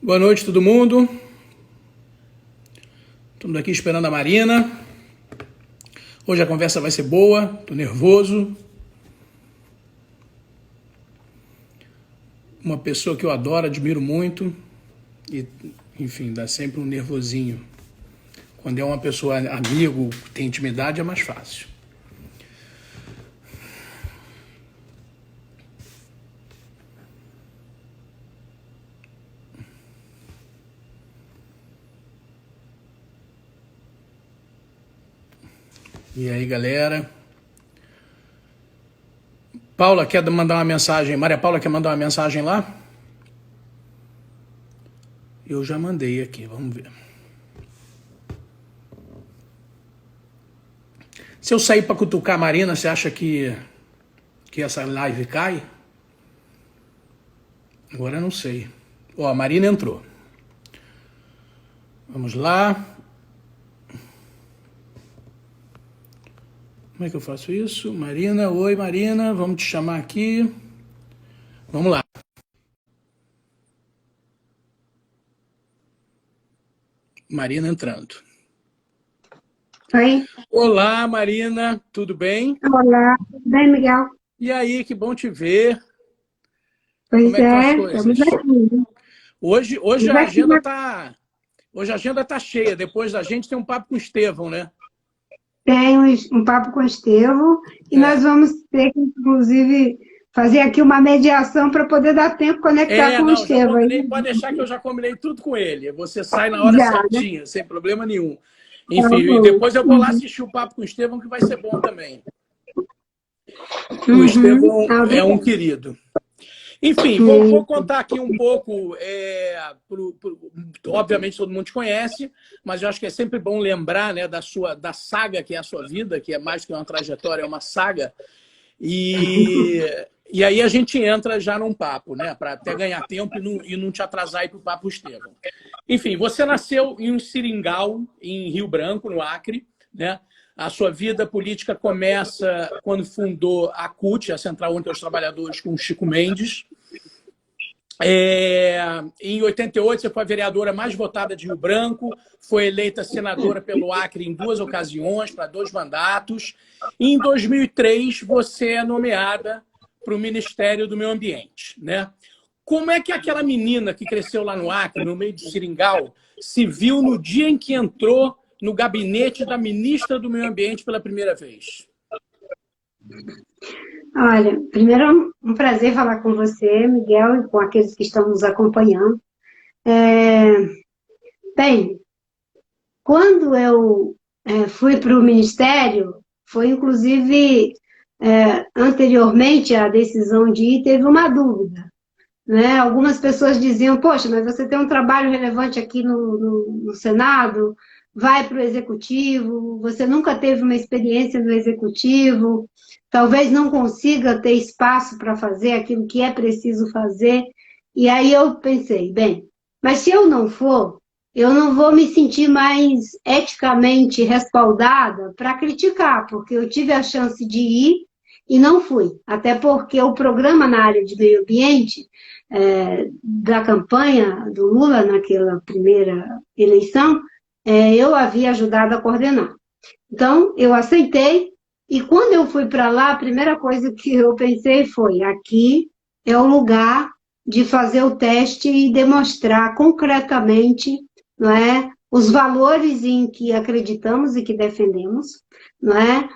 Boa noite, todo mundo. Estamos aqui esperando a Marina. Hoje a conversa vai ser boa, tô nervoso. Uma pessoa que eu adoro, admiro muito. E, enfim, dá sempre um nervosinho. Quando é uma pessoa amigo, tem intimidade, é mais fácil. E aí, galera? Paula, quer mandar uma mensagem? Maria Paula, quer mandar uma mensagem lá? Eu já mandei aqui, vamos ver. Se eu sair para cutucar a Marina, você acha que essa live cai? Agora eu não sei. Ó, a Marina entrou. Vamos lá. Como é que eu faço isso? Marina, oi Marina, vamos te chamar aqui. Vamos lá. Marina entrando. Oi. Olá Marina, tudo bem? Olá, tudo bem, Miguel? E aí, que bom te ver. Como Pois é que estão as é, estamos coisas? aqui. Hoje Estamos a aqui agenda tá, hoje a agenda tá cheia. Depois da gente tem um papo com o Estevão, né? tem um papo com o Estevão e nós vamos ter que, inclusive, fazer aqui uma mediação para poder dar tempo de conectar com o Não, já Estevão. combinei, pode deixar que eu já combinei tudo com ele. Você sai na hora Já, né? certinha, sem problema nenhum. Tá Enfim, e bom. depois eu vou lá assistir o papo com o Estevão, que vai ser bom também. O Uhum. Estevão Ah, é um obrigada. querido. Enfim, vou contar aqui um pouco. Obviamente todo mundo te conhece, mas eu acho que é sempre bom lembrar, né, da saga que é a sua vida, que é mais que uma trajetória, é uma saga. E aí a gente entra já num papo, né, para até ganhar tempo e não te atrasar aí para o papo Estevão. Enfim, você nasceu em um seringal, em Rio Branco, no Acre, né? A sua vida política começa quando fundou a CUT, a Central Única dos Trabalhadores, com o Chico Mendes. Em 88, você foi a vereadora mais votada de Rio Branco, foi eleita senadora pelo Acre em 2 ocasiões, para 2 mandatos. E em 2003, você é nomeada para o Ministério do Meio Ambiente, né? Como é que aquela menina que cresceu lá no Acre, no meio do seringal, se viu no dia em que entrou no gabinete da ministra do Meio Ambiente pela primeira vez? Olha, primeiro é um prazer falar com você, Miguel, e com aqueles que estão nos acompanhando. Bem, quando eu fui para o Ministério, foi inclusive anteriormente à decisão de ir, teve uma dúvida, né? Algumas pessoas diziam, poxa, mas você tem um trabalho relevante aqui no Senado, vai para o Executivo, você nunca teve uma experiência no Executivo, talvez não consiga ter espaço para fazer aquilo que é preciso fazer. E aí eu pensei, bem, mas se eu não for, eu não vou me sentir mais eticamente respaldada para criticar, porque eu tive a chance de ir e não fui. Até porque o programa na área de meio ambiente da campanha do Lula naquela primeira eleição, eu havia ajudado a coordenar. Então, eu aceitei, e quando eu fui para lá, a primeira coisa que eu pensei foi, aqui é o lugar de fazer o teste e demonstrar concretamente, não é, os valores em que acreditamos e que defendemos, não é,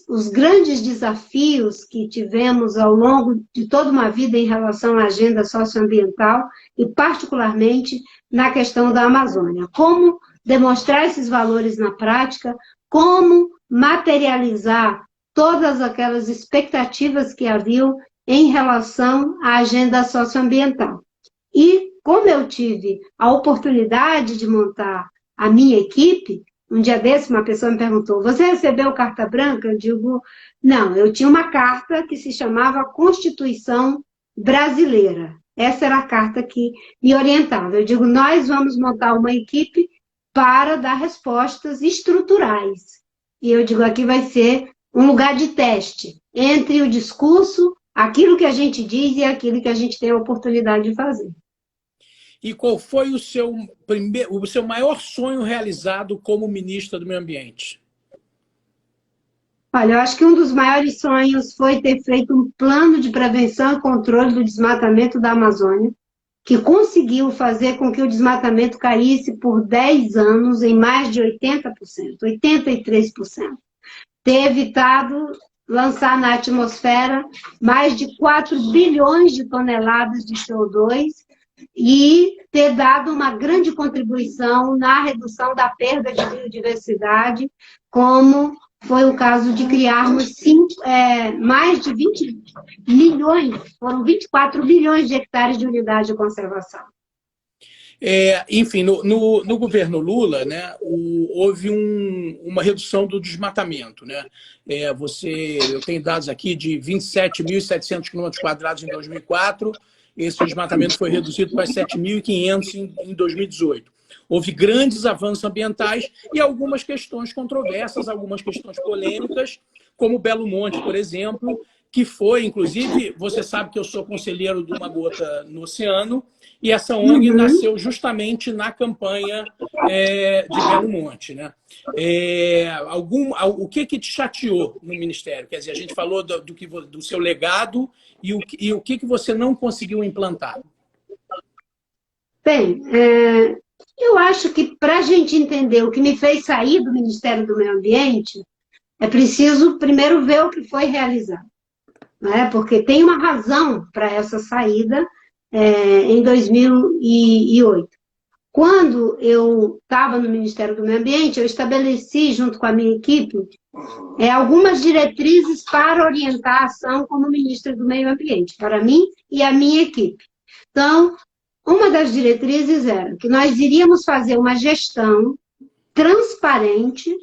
os grandes desafios que tivemos ao longo de toda uma vida em relação à agenda socioambiental e, particularmente, na questão da Amazônia. Como demonstrar esses valores na prática, como materializar todas aquelas expectativas que haviam em relação à agenda socioambiental. E como eu tive a oportunidade de montar a minha equipe, um dia desse uma pessoa me perguntou, você recebeu carta branca? Eu digo, não, eu tinha uma carta que se chamava Constituição Brasileira. Essa era a carta que me orientava. Eu digo, nós vamos montar uma equipe para dar respostas estruturais. E eu digo, aqui vai ser um lugar de teste entre o discurso, aquilo que a gente diz e aquilo que a gente tem a oportunidade de fazer. E qual foi o seu maior sonho realizado como ministra do Meio Ambiente? Olha, eu acho que um dos maiores sonhos foi ter feito um plano de prevenção e controle do desmatamento da Amazônia, que conseguiu fazer com que o desmatamento caísse por 10 anos em mais de 80%, 83%. Ter evitado lançar na atmosfera mais de 4 bilhões de toneladas de CO2 e ter dado uma grande contribuição na redução da perda de biodiversidade, como foi o caso de criarmos mais de 20 milhões, foram 24 milhões de hectares de unidade de conservação. Enfim, no governo Lula, né, houve uma redução do desmatamento. Né? Eu tenho dados aqui de 27.700 km² em 2004, esse desmatamento foi reduzido para 7.500 em 2018. Houve grandes avanços ambientais e algumas questões controversas, algumas questões polêmicas, como Belo Monte, por exemplo, que foi, inclusive, você sabe que eu sou conselheiro de Uma Gota no Oceano, e essa ONG nasceu justamente na campanha de Belo Monte. Né? O que te chateou no Ministério? Quer dizer, a gente falou do seu legado e o que você não conseguiu implantar? Bem, eu acho que para a gente entender o que me fez sair do Ministério do Meio Ambiente, é preciso primeiro ver o que foi realizado. Né? Porque tem uma razão para essa saída em 2008. Quando eu estava no Ministério do Meio Ambiente, eu estabeleci, junto com a minha equipe, algumas diretrizes para orientar a ação como ministra do Meio Ambiente, para mim e a minha equipe. Então, uma das diretrizes era que nós iríamos fazer uma gestão transparente,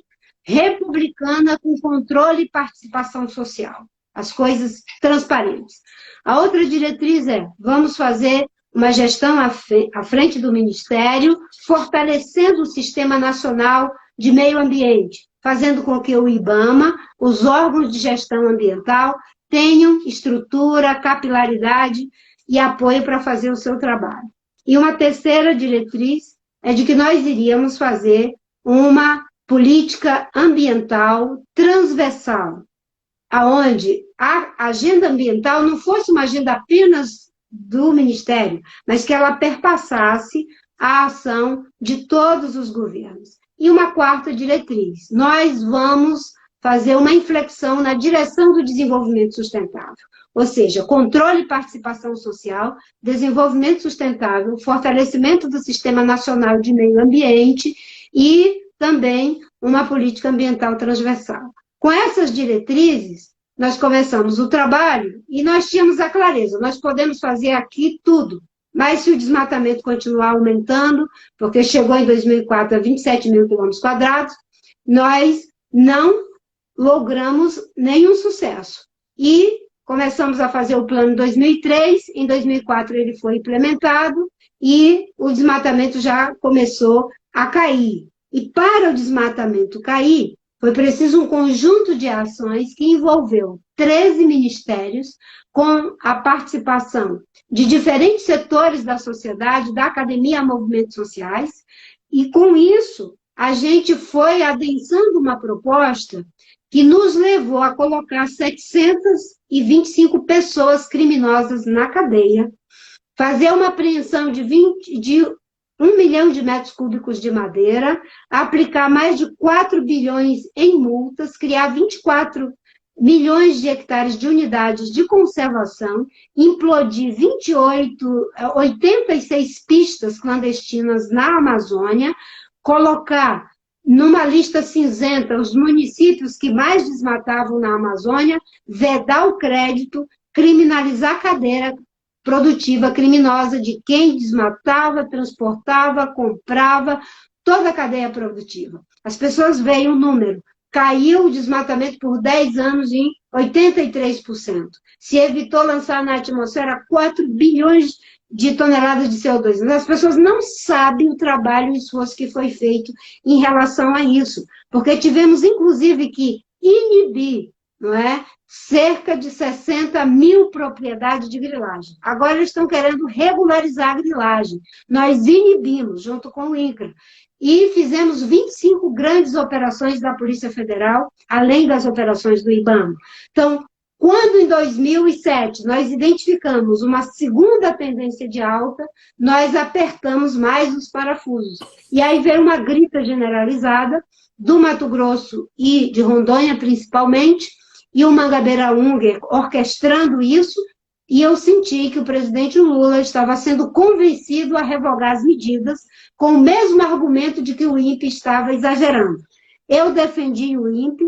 republicana, com controle e participação social. As coisas transparentes. A outra diretriz vamos fazer uma gestão à frente do Ministério, fortalecendo o Sistema Nacional de Meio Ambiente, fazendo com que o IBAMA, os órgãos de gestão ambiental, tenham estrutura, capilaridade e apoio para fazer o seu trabalho. E uma terceira diretriz é de que nós iríamos fazer uma política ambiental transversal, aonde a agenda ambiental não fosse uma agenda apenas do Ministério, mas que ela perpassasse a ação de todos os governos. E uma quarta diretriz, nós vamos fazer uma inflexão na direção do desenvolvimento sustentável, ou seja, controle e participação social, desenvolvimento sustentável, fortalecimento do Sistema Nacional de Meio Ambiente e também uma política ambiental transversal. Com essas diretrizes, nós começamos o trabalho e nós tínhamos a clareza, nós podemos fazer aqui tudo, mas se o desmatamento continuar aumentando, porque chegou em 2004 a 27 mil km², nós não logramos nenhum sucesso. E começamos a fazer o plano em 2003, em 2004 ele foi implementado e o desmatamento já começou a cair. E para o desmatamento cair, foi preciso um conjunto de ações que envolveu 13 ministérios, com a participação de diferentes setores da sociedade, da academia a movimentos sociais, e com isso a gente foi adensando uma proposta que nos levou a colocar 725 pessoas criminosas na cadeia, fazer uma apreensão de 1 milhão de metros cúbicos de madeira, aplicar mais de 4 bilhões em multas, criar 24 milhões de hectares de unidades de conservação, implodir 86 pistas clandestinas na Amazônia, colocar numa lista cinzenta os municípios que mais desmatavam na Amazônia, vedar o crédito, criminalizar a cadeia produtiva criminosa de quem desmatava, transportava, comprava, toda a cadeia produtiva. As pessoas veem o número, caiu o desmatamento por 10 anos em 83%. Se evitou lançar na atmosfera 4 bilhões de toneladas de CO2. Mas as pessoas não sabem o trabalho e o esforço que foi feito em relação a isso, porque tivemos, inclusive, que inibir não é? Cerca de 60 mil propriedades de grilagem. Agora eles estão querendo regularizar a grilagem. Nós inibimos, junto com o INCRA, e fizemos 25 grandes operações da Polícia Federal, além das operações do IBAMA. Então, quando em 2007 nós identificamos uma segunda tendência de alta, nós apertamos mais os parafusos. E aí veio uma grita generalizada do Mato Grosso e de Rondônia, principalmente, e o Mangabeira Unger orquestrando isso, e eu senti que o presidente Lula estava sendo convencido a revogar as medidas com o mesmo argumento de que o INPE estava exagerando. Eu defendi o INPE,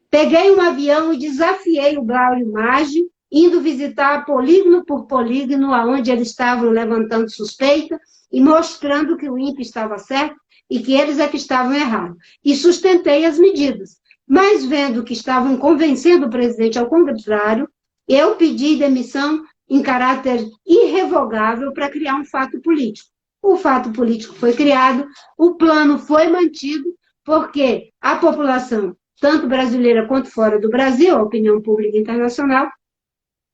peguei um avião e desafiei o Braulio Maggi, indo visitar polígono por polígono, onde eles estavam levantando suspeita e mostrando que o INPE estava certo e que eles é que estavam errados. E sustentei as medidas. Mas, vendo que estavam convencendo o presidente ao contrário, eu pedi demissão em caráter irrevogável para criar um fato político. O fato político foi criado, o plano foi mantido, porque a população, tanto brasileira quanto fora do Brasil, a opinião pública internacional,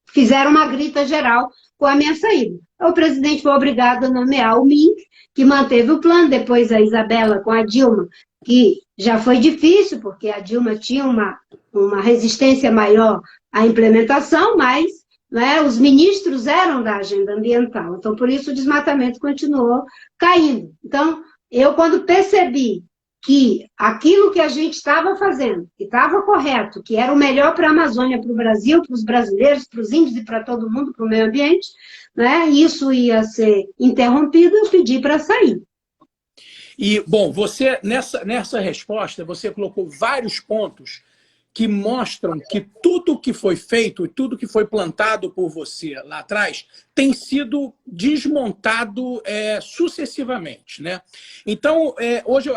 fizeram uma grita geral com a minha saída. O presidente foi obrigado a nomear o Mink, que manteve o plano, depois a Isabela com a Dilma, que já foi difícil, porque a Dilma tinha uma resistência maior à implementação, mas, né, os ministros eram da agenda ambiental, então por isso o desmatamento continuou caindo. Então, eu quando percebi que aquilo que a gente estava fazendo, que estava correto, que era o melhor para a Amazônia, para o Brasil, para os brasileiros, para os índios e para todo mundo, para o meio ambiente, né, isso ia ser interrompido, eu pedi para sair. E, bom, você, nessa resposta, você colocou vários pontos que mostram que tudo que foi feito e tudo que foi plantado por você lá atrás tem sido desmontado sucessivamente, né? Então,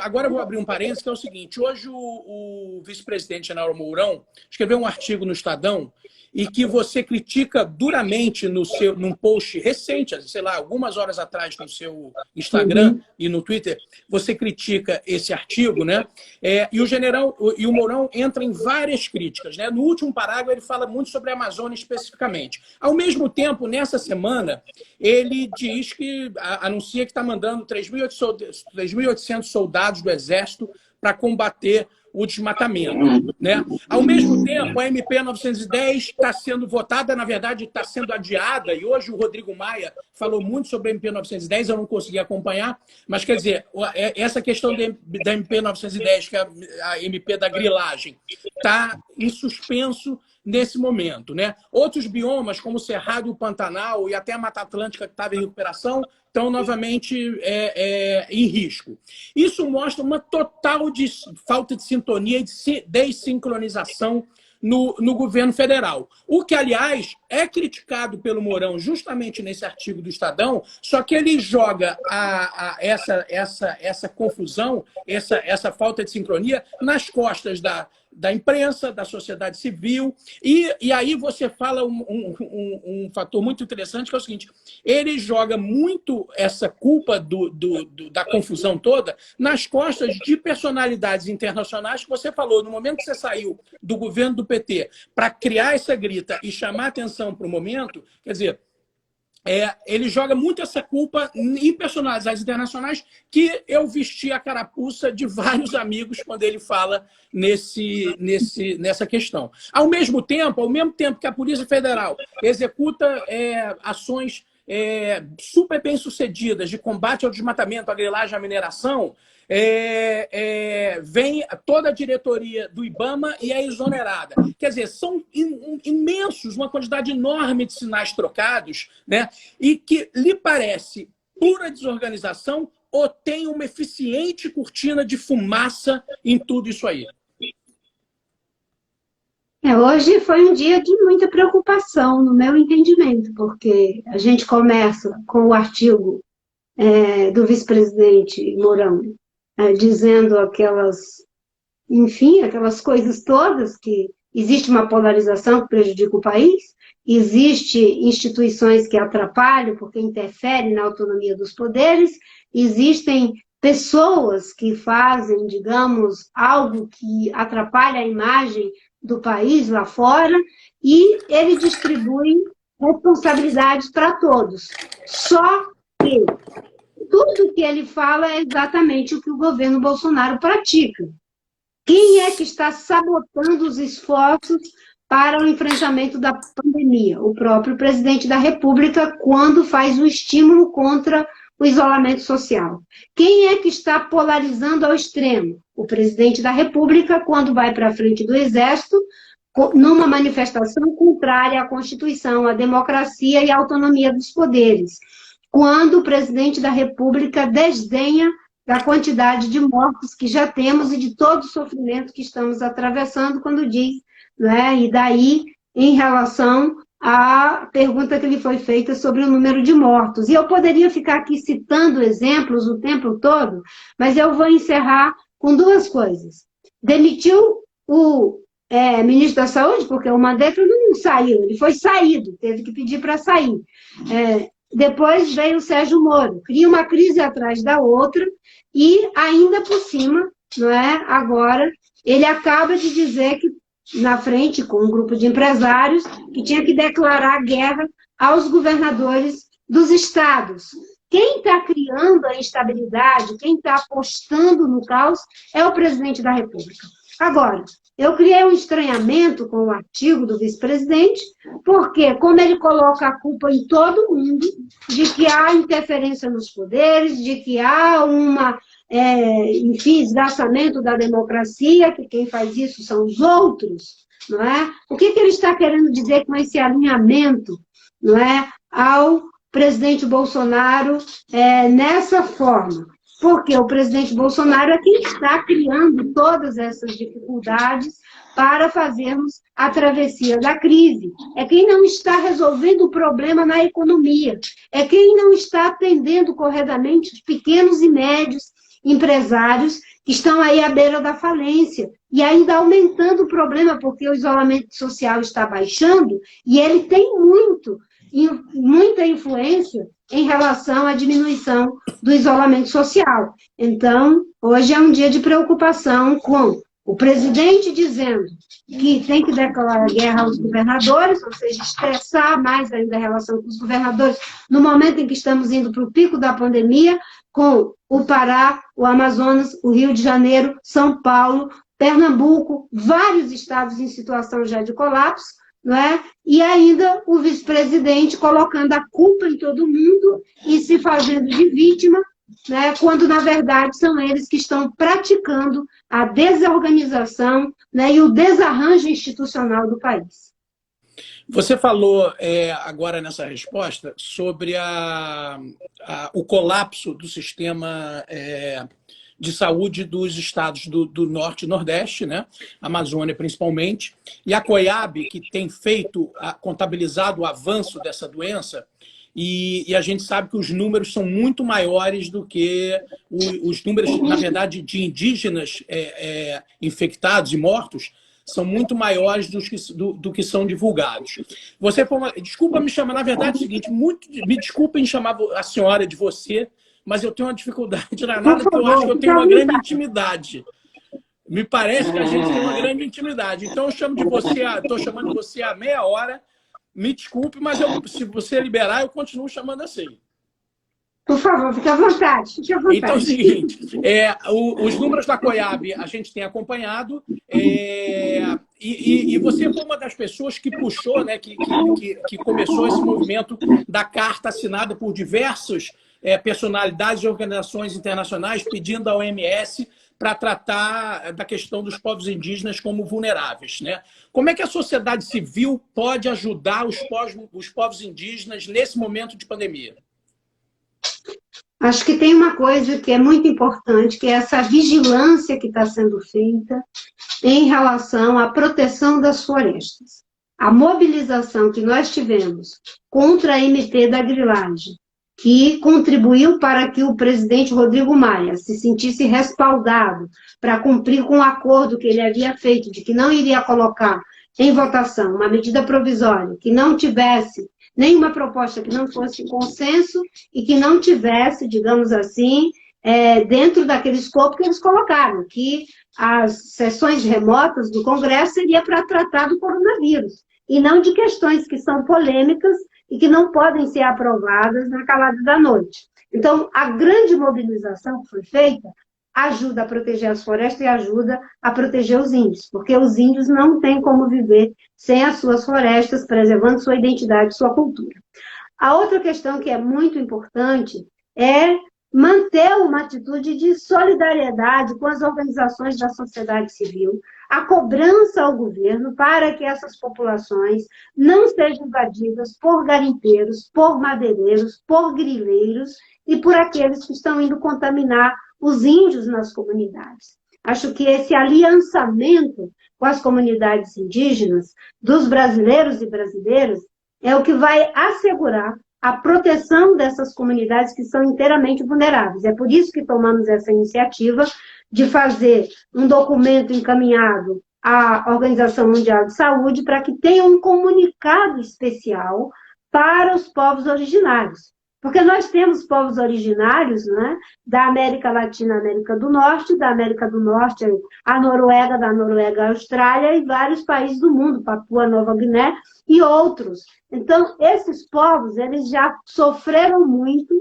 agora eu vou abrir um parênteses, que é o seguinte, hoje o vice-presidente Genaro Mourão escreveu um artigo no Estadão e que você critica duramente num post recente, sei lá, algumas horas atrás no seu Instagram e no Twitter, você critica esse artigo, né? E o Mourão entra em várias críticas, né? No último parágrafo ele fala muito sobre a Amazônia especificamente. Ao mesmo tempo, nessa semana, ele diz que anuncia que está mandando 3.800 soldados do Exército para combater o desmatamento, né? Ao mesmo tempo, a MP 910 está sendo votada, na verdade, está sendo adiada, e hoje o Rodrigo Maia falou muito sobre a MP 910, eu não consegui acompanhar, mas, quer dizer, essa questão da MP 910, que é a MP da grilagem, está em suspenso nesse momento, né? Outros biomas, como o Cerrado e o Pantanal, e até a Mata Atlântica, que estava em recuperação, estão novamente em risco. Isso mostra uma total falta de sintonia e de desincronização no governo federal. O que, aliás, é criticado pelo Mourão justamente nesse artigo do Estadão, só que ele joga essa confusão, essa falta de sincronia nas costas da imprensa, da sociedade civil, e aí você fala um fator muito interessante, que é o seguinte, ele joga muito essa culpa da confusão toda nas costas de personalidades internacionais que você falou, no momento que você saiu do governo do PT para criar essa grita e chamar atenção para o momento, quer dizer, ele joga muito essa culpa em personalidades internacionais que eu vesti a carapuça de vários amigos quando ele fala nessa questão. Ao mesmo tempo que a Polícia Federal executa ações super bem-sucedidas de combate ao desmatamento, à grilagem, à mineração, vem toda a diretoria do IBAMA e é exonerada. Quer dizer, são imensos, uma quantidade enorme de sinais trocados, né? E que lhe parece pura desorganização ou tem uma eficiente cortina de fumaça em tudo isso aí? Hoje foi um dia de muita preocupação, no meu entendimento, porque a gente começa com o artigo do vice-presidente Mourão, dizendo enfim, aquelas coisas todas, que existe uma polarização que prejudica o país, existem instituições que atrapalham porque interferem na autonomia dos poderes, existem pessoas que fazem, digamos, algo que atrapalha a imagem do país lá fora e ele distribui responsabilidades para todos. Só que tudo que ele fala é exatamente o que o governo Bolsonaro pratica. Quem é que está sabotando os esforços para o enfrentamento da pandemia? O próprio presidente da República, quando faz o estímulo contra o isolamento social. Quem é que está polarizando ao extremo? O presidente da República, quando vai para a frente do Exército, numa manifestação contrária à Constituição, à democracia e à autonomia dos poderes. Quando o presidente da República desdenha da quantidade de mortos que já temos e de todo o sofrimento que estamos atravessando, quando diz, né, e daí, em relação à pergunta que lhe foi feita sobre o número de mortos. E eu poderia ficar aqui citando exemplos o tempo todo, mas eu vou encerrar com duas coisas. Demitiu o ministro da Saúde, porque o Mandetta não saiu, ele foi saído, teve que pedir para sair. Depois veio o Sérgio Moro, cria uma crise atrás da outra, e ainda por cima, não é? Agora, ele acaba de dizer que, na frente, com um grupo de empresários, que tinha que declarar guerra aos governadores dos estados. Quem está criando a instabilidade, quem está apostando no caos, é o presidente da República. Agora, eu criei um estranhamento com o artigo do vice-presidente, porque, como ele coloca a culpa em todo mundo, de que há interferência nos poderes, de que há enfim, esgarçamento da democracia, que quem faz isso são os outros, não é? O que ele está querendo dizer com esse alinhamento, não é, ao presidente Bolsonaro nessa forma? Porque o presidente Bolsonaro é quem está criando todas essas dificuldades para fazermos a travessia da crise. É quem não está resolvendo o problema na economia. É quem não está atendendo corretamente os pequenos e médios empresários que estão aí à beira da falência. E ainda aumentando o problema, porque o isolamento social está baixando e ele tem muita influência em relação à diminuição do isolamento social. Então, hoje é um dia de preocupação com o presidente dizendo que tem que declarar guerra aos governadores, ou seja, estressar mais ainda a relação com os governadores, no momento em que estamos indo para o pico da pandemia, com o Pará, o Amazonas, o Rio de Janeiro, São Paulo, Pernambuco, vários estados em situação já de colapso, não é? E ainda o vice-presidente colocando a culpa em todo mundo e se fazendo de vítima, né? Quando, na verdade, são eles que estão praticando a desorganização, né? E o desarranjo institucional do país. Você falou agora nessa resposta sobre o colapso do sistema de saúde dos estados do Norte e Nordeste, né? Amazônia principalmente, e a COIAB, que tem contabilizado o avanço dessa doença, e a gente sabe que os números são muito maiores do que os números, na verdade, de indígenas infectados e mortos, são muito maiores do que são divulgados. Você desculpa me chamar, na verdade é o seguinte, me desculpem chamar a senhora de você, mas eu tenho uma dificuldade danada, porque eu acho que eu tenho uma grande intimidade. Me parece que a gente tem uma grande intimidade. Então, eu estou chamando de você há meia hora. Me desculpe, mas se você liberar, eu continuo chamando assim. Por favor, fique à vontade. Fique à vontade. Então, é o seguinte, os números da COIAB a gente tem acompanhado, e você foi uma das pessoas que puxou, né, que começou esse movimento da carta assinada por diversos personalidades e organizações internacionais pedindo à OMS para tratar da questão dos povos indígenas como vulneráveis, né? Como é que a sociedade civil pode ajudar os povos indígenas nesse momento de pandemia? Acho que tem uma coisa que é muito importante, que é essa vigilância que está sendo feita em relação à proteção das florestas. A mobilização que nós tivemos contra a MP da grilagem, que contribuiu para que o presidente Rodrigo Maia se sentisse respaldado para cumprir com o acordo que ele havia feito, de que não iria colocar em votação uma medida provisória que não tivesse nenhuma proposta que não fosse consenso e que não tivesse, digamos assim, dentro daquele escopo que eles colocaram, que as sessões remotas do Congresso seria para tratar do coronavírus, e não de questões que são polêmicas e que não podem ser aprovadas na calada da noite. Então, a grande mobilização que foi feita ajuda a proteger as florestas e ajuda a proteger os índios, porque os índios não têm como viver sem as suas florestas, preservando sua identidade, sua cultura. A outra questão que é muito importante é manter uma atitude de solidariedade com as organizações da sociedade civil, a cobrança ao governo para que essas populações não sejam invadidas por garimpeiros, por madeireiros, por grileiros e por aqueles que estão indo contaminar os índios nas comunidades. Acho que esse aliançamento com as comunidades indígenas, dos brasileiros e brasileiras, é o que vai assegurar a proteção dessas comunidades que são inteiramente vulneráveis. É por isso que tomamos essa iniciativa de fazer um documento encaminhado à Organização Mundial de Saúde para que tenha um comunicado especial para os povos originários. Porque nós temos povos originários, né, da América Latina, América do Norte, da América do Norte, a Noruega, da Noruega, a Austrália e vários países do mundo, Papua Nova Guiné e outros. Então, esses povos, eles já sofreram muito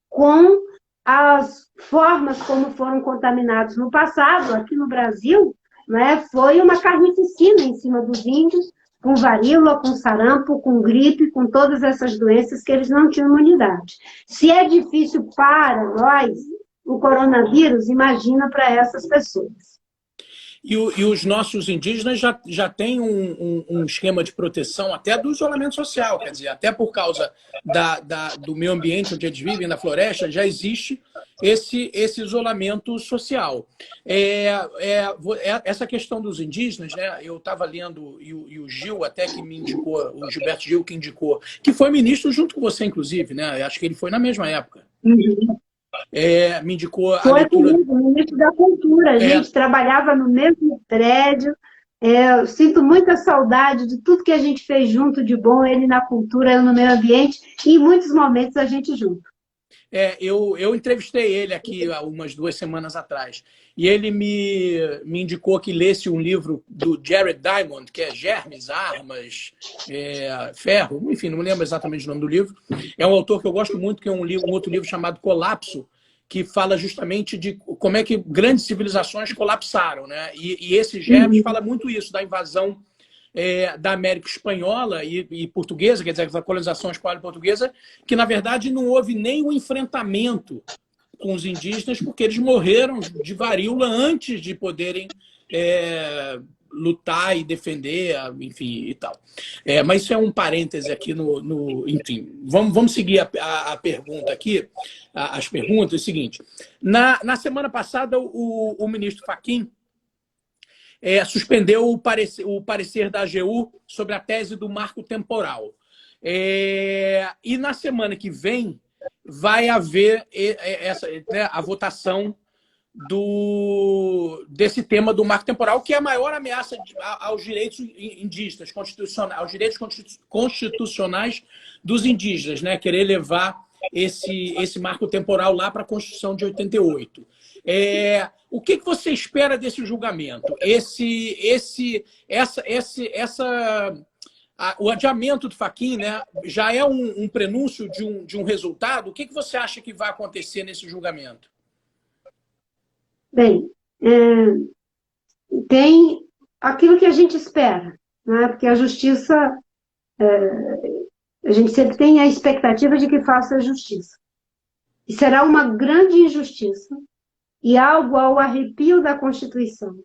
com as formas como foram contaminados no passado. Aqui no Brasil, né, foi uma carnificina em cima dos índios, com varíola, com sarampo, com gripe, com todas essas doenças que eles não tinham imunidade. Se é difícil para nós o coronavírus, imagina para essas pessoas. E os nossos indígenas já têm um esquema de proteção até do isolamento social, quer dizer, até por causa do meio ambiente onde eles vivem, na floresta, já existe esse isolamento social. Essa questão dos indígenas, né, eu estava lendo, e o Gil até que me indicou, o Gilberto Gil que indicou, que foi ministro junto com você, inclusive, né? Acho que ele foi na mesma época. Uhum. Me indicou a foi leitura... comigo, o ministro da Cultura, a gente trabalhava no mesmo prédio. Eu sinto muita saudade de tudo que a gente fez junto de bom, ele na cultura, eu no meio ambiente, e em muitos momentos a gente junto. Eu entrevistei ele aqui há umas 2 semanas atrás, e ele me indicou que lesse um livro do Jared Diamond, que é Germes, Armas, Ferro, enfim, não me lembro exatamente o nome do livro. É um autor que eu gosto muito, que é um outro livro chamado Colapso, que fala justamente de como é que grandes civilizações colapsaram, né? E esse Germes fala muito isso, da invasão da América Espanhola e Portuguesa, quer dizer, da colonização espanhola e portuguesa, que, na verdade, não houve nenhum enfrentamento com os indígenas, porque eles morreram de varíola antes de poderem lutar e defender, enfim, e tal. Mas isso é um parêntese aqui enfim, vamos seguir a pergunta aqui, as perguntas. É o seguinte, na semana passada, o ministro Fachin suspendeu o parecer da AGU sobre a tese do marco temporal. E na semana que vem vai haver a votação desse tema do marco temporal, que é a maior ameaça aos direitos indígenas, aos direitos constitucionais dos indígenas, né? Querer levar esse marco temporal lá para a Constituição de 88. O que você espera desse julgamento? O adiamento do Fachin, né, já é um prenúncio de um resultado? O que você acha que vai acontecer nesse julgamento? Bem, tem aquilo que a gente espera, né? Porque a justiça, a gente sempre tem a expectativa de que faça justiça. E será uma grande injustiça e algo ao arrepio da Constituição,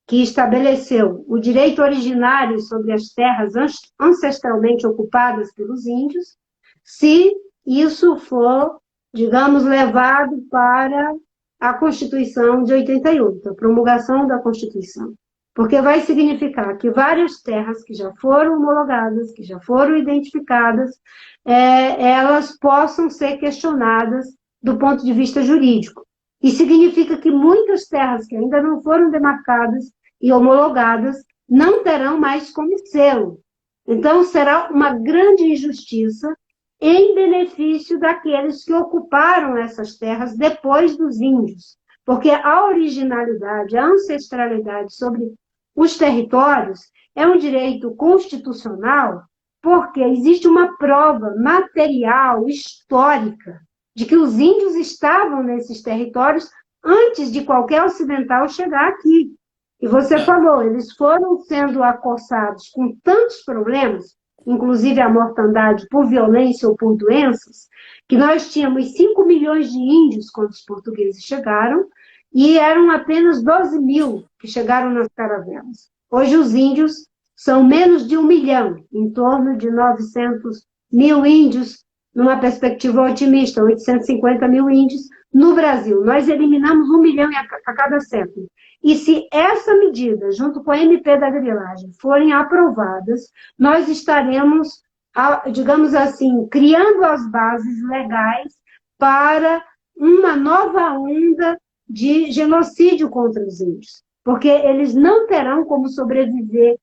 que estabeleceu o direito originário sobre as terras ancestralmente ocupadas pelos índios, se isso for, digamos, levado para a Constituição de 88, a promulgação da Constituição. Porque vai significar que várias terras que já foram homologadas, que já foram identificadas, elas possam ser questionadas do ponto de vista jurídico. E significa que muitas terras que ainda não foram demarcadas e homologadas não terão mais como selo. Então, será uma grande injustiça em benefício daqueles que ocuparam essas terras depois dos índios. Porque a originalidade, a ancestralidade sobre os territórios é um direito constitucional, porque existe uma prova material, histórica, de que os índios estavam nesses territórios antes de qualquer ocidental chegar aqui. E você falou, eles foram sendo acossados com tantos problemas, inclusive a mortandade por violência ou por doenças, que nós tínhamos 5 milhões de índios quando os portugueses chegaram, e eram apenas 12 mil que chegaram nas caravelas. Hoje os índios são menos de 1 milhão, em torno de 900 mil índios, numa perspectiva otimista, 850 mil índios no Brasil. Nós eliminamos 1 milhão a cada século. E se essa medida, junto com a MP da grilagem, forem aprovadas, nós estaremos, digamos assim, criando as bases legais para uma nova onda de genocídio contra os índios. Porque eles não terão como sobreviver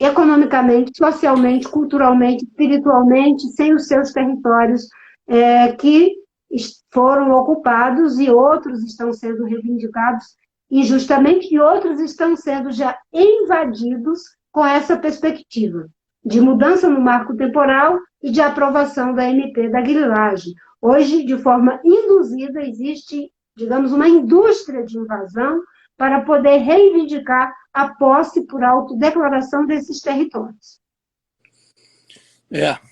economicamente, socialmente, culturalmente, espiritualmente, sem os seus territórios que foram ocupados e outros estão sendo reivindicados injustamente e outros estão sendo já invadidos com essa perspectiva de mudança no marco temporal e de aprovação da MP da grilagem. Hoje, de forma induzida, existe, digamos, uma indústria de invasão para poder reivindicar a posse por autodeclaração desses territórios.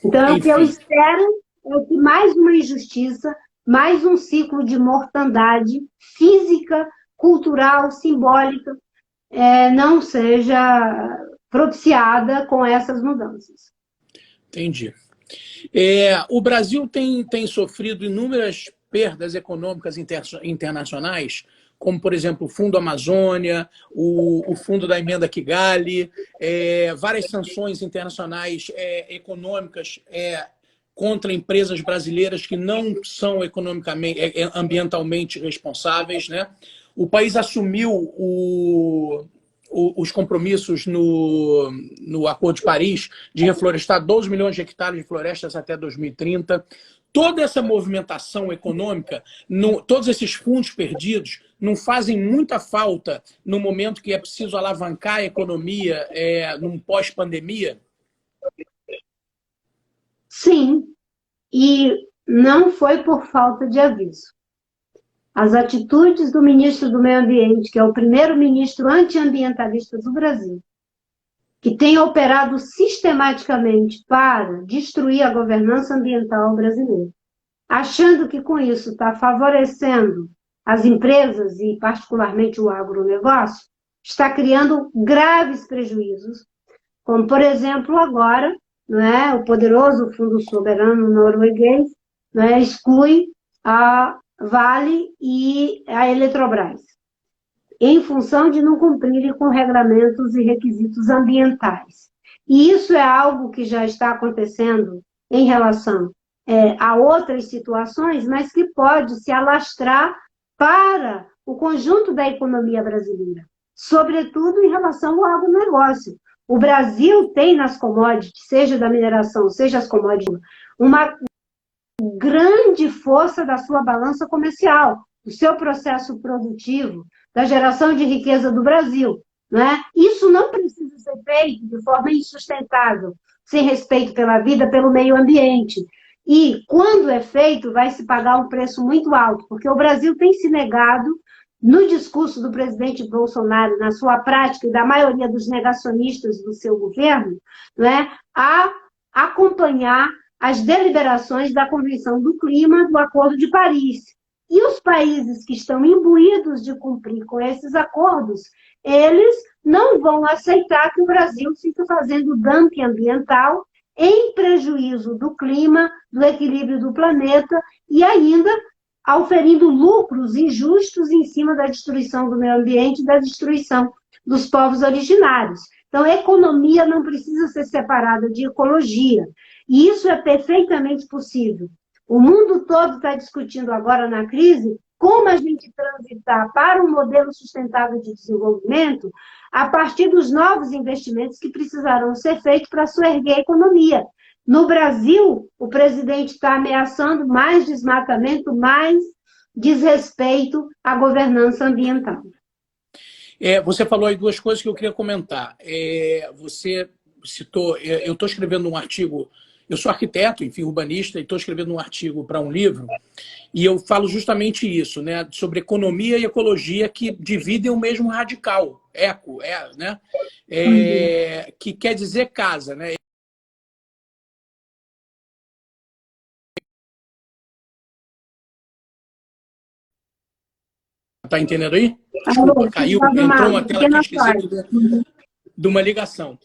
Então, o que eu espero é que mais uma injustiça, mais um ciclo de mortandade física, cultural, simbólica, não seja propiciada com essas mudanças. Entendi. O Brasil tem sofrido inúmeras perdas econômicas internacionais, como, por exemplo, o Fundo Amazônia, o Fundo da Emenda Kigali, várias sanções internacionais econômicas contra empresas brasileiras que não são ambientalmente responsáveis, né? O país assumiu os compromissos no Acordo de Paris de reflorestar 12 milhões de hectares de florestas até 2030. Toda essa movimentação econômica, todos esses fundos perdidos, não fazem muita falta no momento que é preciso alavancar a economia num pós-pandemia? Sim, e não foi por falta de aviso. As atitudes do ministro do Meio Ambiente, que é o primeiro ministro antiambientalista do Brasil, que tem operado sistematicamente para destruir a governança ambiental brasileira, achando que com isso está favorecendo as empresas e particularmente o agronegócio, está criando graves prejuízos, como, por exemplo, agora, o poderoso Fundo Soberano norueguês exclui a Vale e a Eletrobras, em função de não cumprirem com regulamentos e requisitos ambientais. E isso é algo que já está acontecendo em relação a outras situações, mas que pode se alastrar para o conjunto da economia brasileira, sobretudo em relação ao agronegócio. O Brasil tem nas commodities, seja da mineração, seja as commodities, uma grande força da sua balança comercial, do seu processo produtivo, da geração de riqueza do Brasil. Isso não precisa ser feito de forma insustentável, sem respeito pela vida, pelo meio ambiente. E, quando é feito, vai se pagar um preço muito alto, porque o Brasil tem se negado, no discurso do presidente Bolsonaro, na sua prática e da maioria dos negacionistas do seu governo, a acompanhar as deliberações da Convenção do Clima do Acordo de Paris. E os países que estão imbuídos de cumprir com esses acordos, eles não vão aceitar que o Brasil fique fazendo dumping ambiental em prejuízo do clima, do equilíbrio do planeta e ainda auferindo lucros injustos em cima da destruição do meio ambiente e da destruição dos povos originários. Então, a economia não precisa ser separada de ecologia. E isso é perfeitamente possível. O mundo todo está discutindo agora na crise como a gente transitar para um modelo sustentável de desenvolvimento a partir dos novos investimentos que precisarão ser feitos para soerguer a economia. No Brasil, o presidente está ameaçando mais desmatamento, mais desrespeito à governança ambiental. Você falou aí duas coisas que eu queria comentar. Você citou, eu estou escrevendo um artigo, eu sou arquiteto, enfim, urbanista, e estou escrevendo um artigo para um livro, e eu falo justamente isso, né, sobre economia e ecologia que dividem o mesmo radical, né, que quer dizer casa, né? Tá entendendo aí? Desculpa, caiu, entrou uma tela aqui esquisita de uma ligação.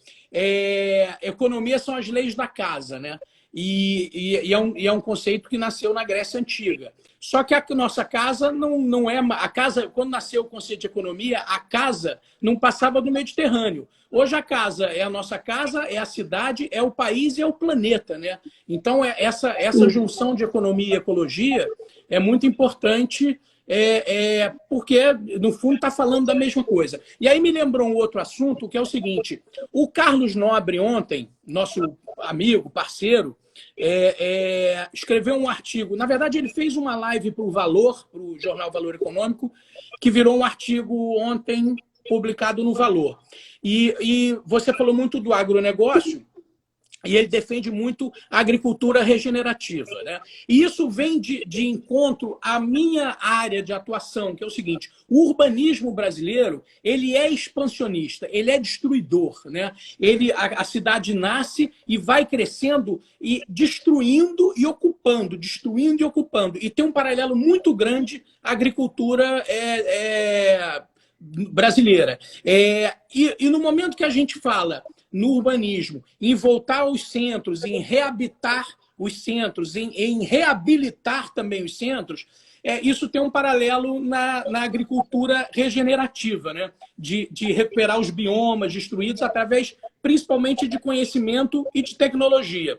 Economia são as leis da casa, né? E é um conceito que nasceu na Grécia Antiga. Só que a nossa casa não é... A casa, quando nasceu o conceito de economia, a casa não passava do Mediterrâneo. Hoje a casa é a nossa casa, é a cidade, é o país e é o planeta, né? Então, essa junção de economia e ecologia é muito importante, porque, no fundo, está falando da mesma coisa. E aí me lembrou um outro assunto, que é o seguinte: o Carlos Nobre, ontem, nosso amigo, parceiro, escreveu um artigo. Na verdade, ele fez uma live para o Valor, para o jornal Valor Econômico, que virou um artigo ontem publicado no Valor. E você falou muito do agronegócio, e ele defende muito a agricultura regenerativa, né? E isso vem de encontro à minha área de atuação, que é o seguinte: o urbanismo brasileiro, ele é expansionista, ele é destruidor, né? A cidade nasce e vai crescendo e destruindo e ocupando, destruindo e ocupando. E tem um paralelo muito grande à agricultura brasileira. E no momento que a gente fala no urbanismo, em voltar aos centros, em reabitar os centros, em reabilitar também os centros, isso tem um paralelo na agricultura regenerativa, né? De recuperar os biomas destruídos através, principalmente, de conhecimento e de tecnologia.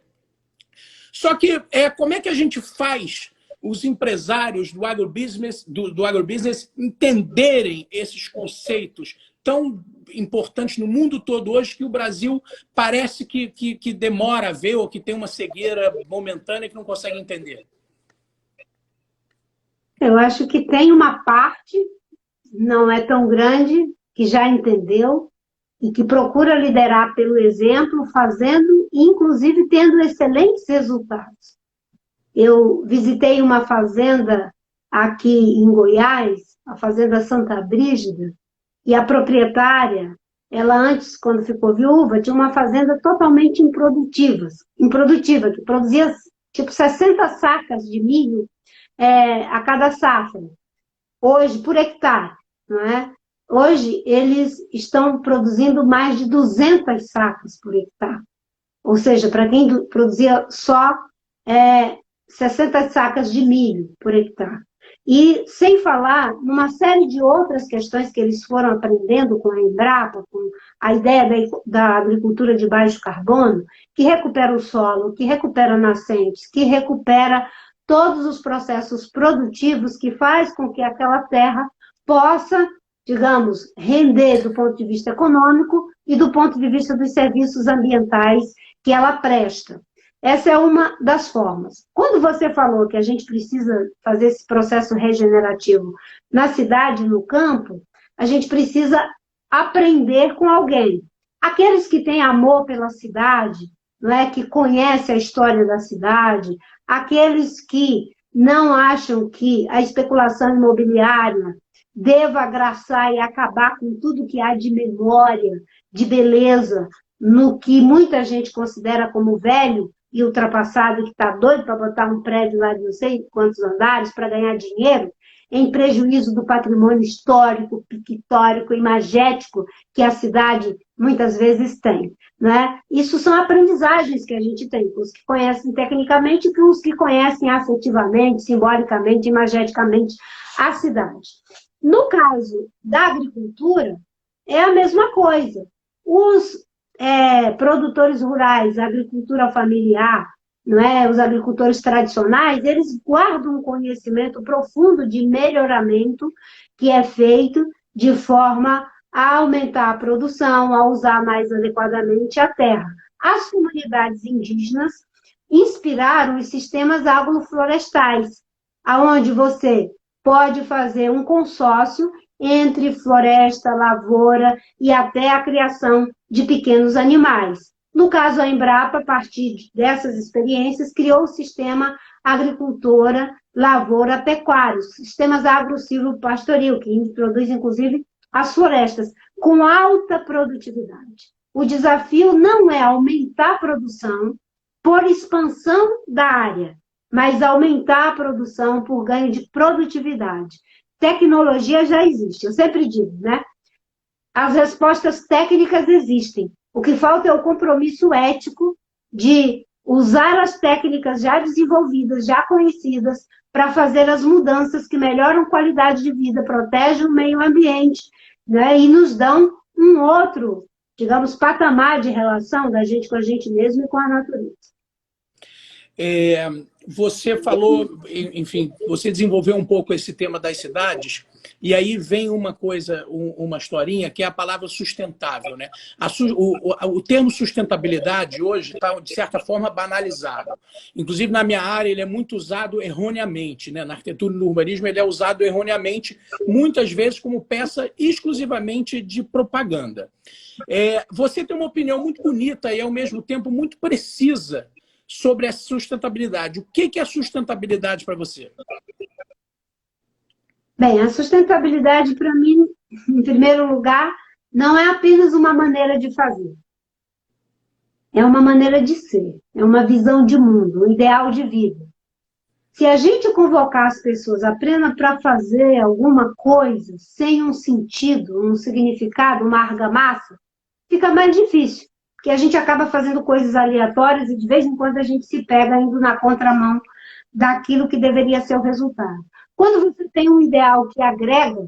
Só que como é que a gente faz os empresários do agrobusiness entenderem esses conceitos tão importantes no mundo todo hoje, que o Brasil parece que demora a ver, ou que tem uma cegueira momentânea que não consegue entender? Eu acho que tem uma parte, não é tão grande, que já entendeu e que procura liderar pelo exemplo, fazendo e, inclusive, tendo excelentes resultados. Eu visitei uma fazenda aqui em Goiás, a Fazenda Santa Brígida, e a proprietária, ela antes, quando ficou viúva, tinha uma fazenda totalmente improdutiva, que produzia tipo 60 sacas de milho a cada safra, hoje, por hectare, não é? Hoje, eles estão produzindo mais de 200 sacas por hectare. Ou seja, para quem produzia só 60 sacas de milho por hectare. E sem falar numa série de outras questões que eles foram aprendendo com a Embrapa, com a ideia da agricultura de baixo carbono, que recupera o solo, que recupera nascentes, que recupera todos os processos produtivos, que faz com que aquela terra possa, digamos, render do ponto de vista econômico e do ponto de vista dos serviços ambientais que ela presta. Essa é uma das formas. Quando você falou que a gente precisa fazer esse processo regenerativo na cidade, no campo, a gente precisa aprender com alguém. Aqueles que têm amor pela cidade, não é, que conhecem a história da cidade, aqueles que não acham que a especulação imobiliária deva agraçar e acabar com tudo que há de memória, de beleza, no que muita gente considera como velho e ultrapassado, que está doido para botar um prédio lá de não sei quantos andares para ganhar dinheiro, em prejuízo do patrimônio histórico, pictórico, imagético que a cidade muitas vezes tem, né? Isso são aprendizagens que a gente tem, os que conhecem tecnicamente e os que conhecem afetivamente, simbolicamente, imageticamente a cidade. No caso da agricultura, é a mesma coisa. Os produtores rurais, agricultura familiar, não é? Os agricultores tradicionais, eles guardam um conhecimento profundo de melhoramento que é feito de forma a aumentar a produção, a usar mais adequadamente a terra. As comunidades indígenas inspiraram os sistemas agroflorestais, aonde você pode fazer um consórcio entre floresta, lavoura e até a criação de pequenos animais. No caso, a Embrapa, a partir dessas experiências, criou o sistema agricultora, lavoura, pecuário, sistemas agro-silvopastoril, que introduz, inclusive, as florestas, com alta produtividade. O desafio não é aumentar a produção por expansão da área, mas aumentar a produção por ganho de produtividade. Tecnologia já existe, eu sempre digo, né? As respostas técnicas existem. O que falta é o compromisso ético de usar as técnicas já desenvolvidas, já conhecidas, para fazer as mudanças que melhoram a qualidade de vida, protegem o meio ambiente, né? E nos dão um outro, digamos, patamar de relação da gente com a gente mesmo e com a natureza. Você falou, enfim, você desenvolveu um pouco esse tema das cidades, e aí vem uma coisa, uma historinha, que é a palavra sustentável, né? O termo sustentabilidade hoje está, de certa forma, banalizado. Inclusive, na minha área, ele é muito usado erroneamente, né? Na arquitetura e no urbanismo, ele é usado erroneamente, muitas vezes como peça exclusivamente de propaganda. Você tem uma opinião muito bonita e, ao mesmo tempo, muito precisa sobre a sustentabilidade. O que é sustentabilidade para você? Bem, a sustentabilidade, para mim, em primeiro lugar, não é apenas uma maneira de fazer. É uma maneira de ser, é uma visão de mundo, um ideal de vida. Se a gente convocar as pessoas apenas para fazer alguma coisa sem um sentido, um significado, uma argamassa, fica mais difícil, porque a gente acaba fazendo coisas aleatórias e de vez em quando a gente se pega indo na contramão daquilo que deveria ser o resultado. Quando você tem um ideal que agrega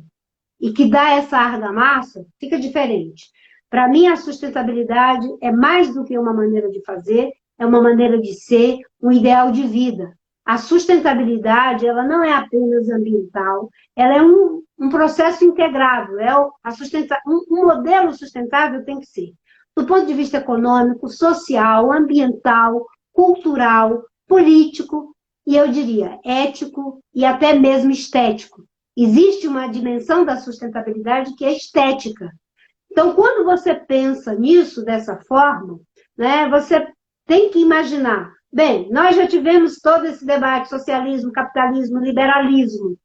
e que dá essa argamassa, fica diferente. Para mim, a sustentabilidade é mais do que uma maneira de fazer, é uma maneira de ser, um ideal de vida. A sustentabilidade, ela não é apenas ambiental, ela é um processo integrado. Um modelo sustentável tem que ser, do ponto de vista econômico, social, ambiental, cultural, político, e eu diria ético e até mesmo estético. Existe uma dimensão da sustentabilidade que é estética. Então, quando você pensa nisso dessa forma, né, você tem que imaginar, bem, nós já tivemos todo esse debate, socialismo, capitalismo, liberalismo,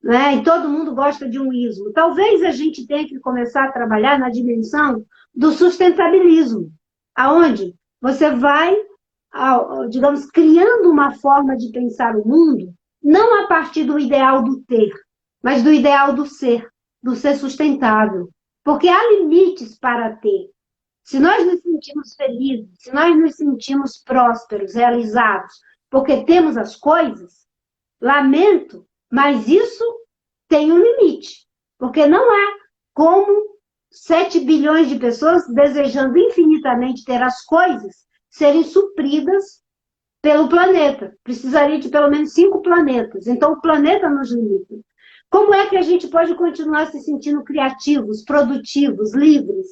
né, e todo mundo gosta de um ismo. Talvez a gente tenha que começar a trabalhar na dimensão do sustentabilismo, aonde você vai, digamos, criando uma forma de pensar o mundo, não a partir do ideal do ter, mas do ideal do ser sustentável. Porque há limites para ter. Se nós nos sentimos felizes, se nós nos sentimos prósperos, realizados, porque temos as coisas, lamento, mas isso tem um limite. Porque não há como 7 bilhões de pessoas desejando infinitamente ter as coisas serem supridas pelo planeta. Precisaria de pelo menos 5 planetas. Então, o planeta nos limita. Como é que a gente pode continuar se sentindo criativos, produtivos, livres?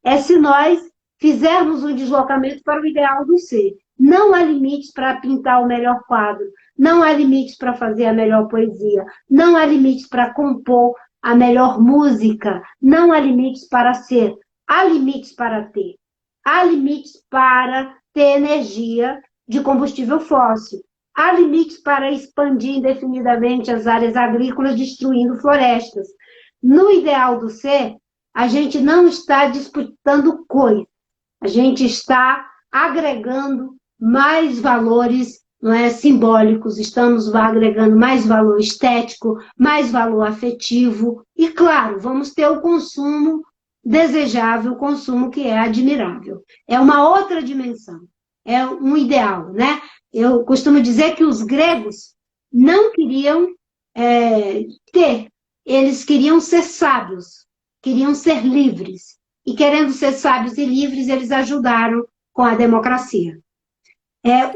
É se nós fizermos um deslocamento para o ideal do ser. Não há limites para pintar o melhor quadro, não há limites para fazer a melhor poesia, não há limites para compor a melhor música, não há limites para ser, há limites para ter. Há limites para ter energia de combustível fóssil. Há limites para expandir indefinidamente as áreas agrícolas, destruindo florestas. No ideal do ser, a gente não está disputando coisas. A gente está agregando mais valores, não é, simbólicos, estamos agregando mais valor estético, mais valor afetivo. E, claro, vamos ter o consumo desejável, o consumo que é admirável. É uma outra dimensão. É um ideal, né? Eu costumo dizer que os gregos não queriam ter, eles queriam ser sábios, queriam ser livres. E querendo ser sábios e livres, eles ajudaram com a democracia.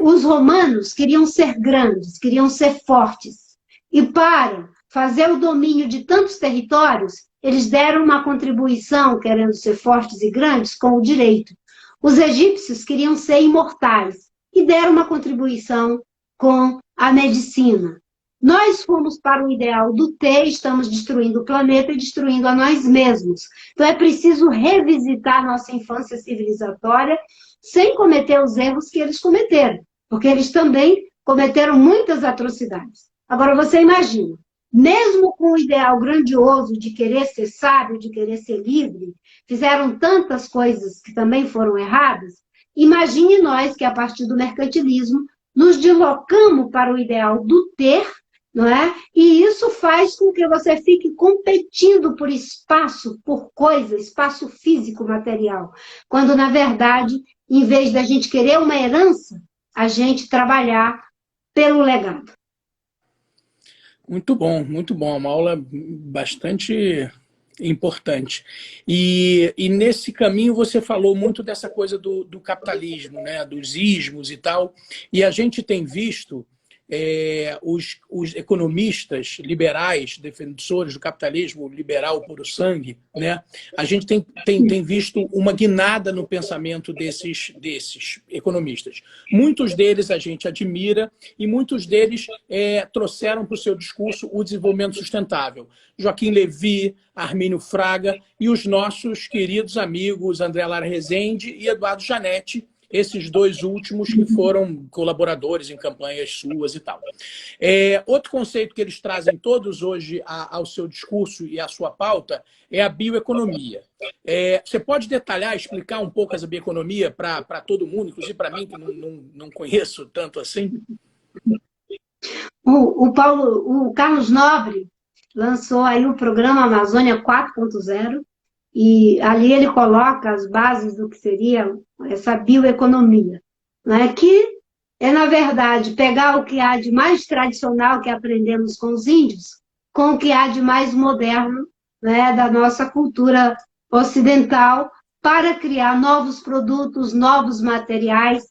Os romanos queriam ser grandes, queriam ser fortes. E para fazer o domínio de tantos territórios, eles deram uma contribuição, querendo ser fortes e grandes, com o direito. Os egípcios queriam ser imortais e deram uma contribuição com a medicina. Nós fomos para o ideal do ter, estamos destruindo o planeta e destruindo a nós mesmos. Então é preciso revisitar nossa infância civilizatória sem cometer os erros que eles cometeram, porque eles também cometeram muitas atrocidades. Agora você imagina, mesmo com o ideal grandioso de querer ser sábio, de querer ser livre, fizeram tantas coisas que também foram erradas. Imagine nós que a partir do mercantilismo nos deslocamos para o ideal do ter, não é? E isso faz com que você fique competindo por espaço, por coisa, espaço físico, material. Quando, na verdade, em vez da gente querer uma herança, a gente trabalhar pelo legado. Muito bom, muito bom. Uma aula bastante importante. E nesse caminho você falou muito dessa coisa do capitalismo, né? Dos ismos e tal. E a gente tem visto os economistas liberais, defensores do capitalismo liberal puro sangue, né? A gente tem visto uma guinada no pensamento desses economistas. Muitos deles a gente admira e muitos deles trouxeram para o seu discurso o desenvolvimento sustentável. Joaquim Levy, Armínio Fraga e os nossos queridos amigos André Lara Rezende e Eduardo Janetti, esses dois últimos que foram colaboradores em campanhas suas e tal. Outro conceito que eles trazem todos hoje ao seu discurso e à sua pauta é a bioeconomia. Você pode detalhar, explicar um pouco essa bioeconomia para todo mundo, inclusive para mim, que não conheço tanto assim? O Carlos Nobre lançou aí o programa Amazônia 4.0, e ali ele coloca as bases do que seria essa bioeconomia, né? Que é, na verdade, pegar o que há de mais tradicional que aprendemos com os índios, com o que há de mais moderno, né, da nossa cultura ocidental, para criar novos produtos, novos materiais,